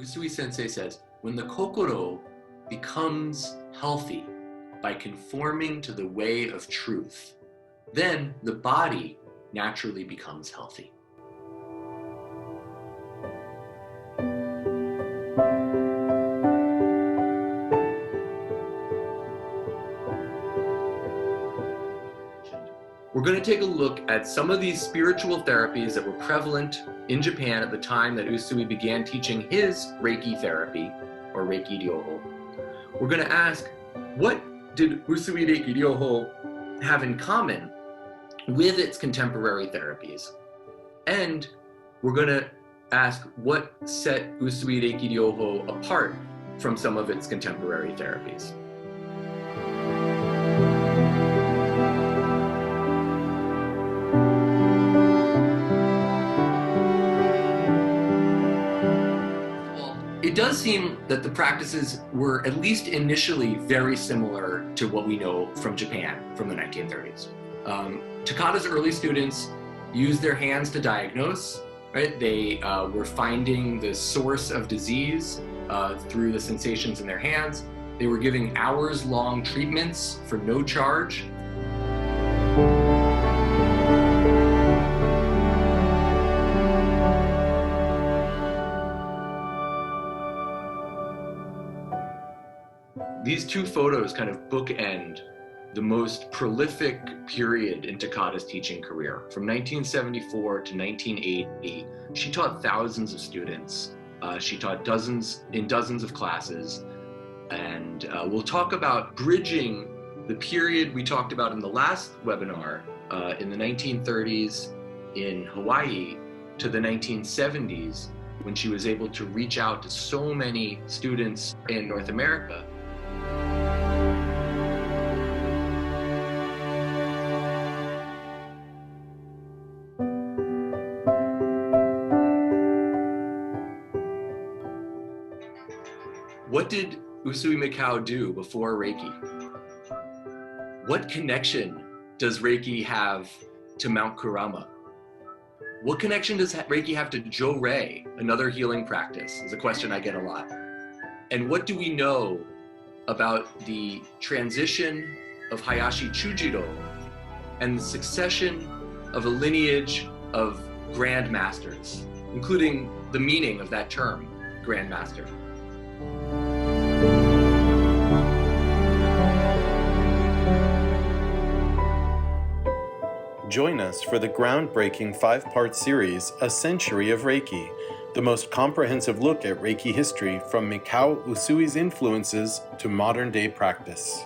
Usui Sensei says, when the kokoro becomes healthy by conforming to the way of truth, then the body naturally becomes healthy. We're going to take a look at some of these spiritual therapies that were prevalent in Japan at the time that Usui began teaching his Reiki therapy, or Reiki Ryoho. We're going to ask, what did Usui Reiki Ryoho have in common with its contemporary therapies? And we're going to ask, what set Usui Reiki Ryoho apart from some of its contemporary therapies? It does seem that the practices were, at least initially, very similar to what we know from Japan from the 1930s. Takata's early students used their hands to diagnose, right? They were finding the source of disease through the sensations in their hands. They were giving hours-long treatments for no charge. These two photos kind of bookend the most prolific period in Takata's teaching career. From 1974 to 1980, she taught thousands of students. She taught dozens of classes. And we'll talk about bridging the period we talked about in the last webinar in the 1930s in Hawaii to the 1970s, when she was able to reach out to so many students in North America. What did Usui Mikao do before Reiki? What connection does Reiki have to Mount Kurama? What connection does Reiki have to Jo-Rei, another healing practice? Is a question I get a lot. And what do we know about the transition of Hayashi Chujiro and the succession of a lineage of Grand Masters, including the meaning of that term, Grand Master? Join us for the groundbreaking 5-part series, A Century of Reiki, the most comprehensive look at Reiki history from Mikao Usui's influences to modern-day practice.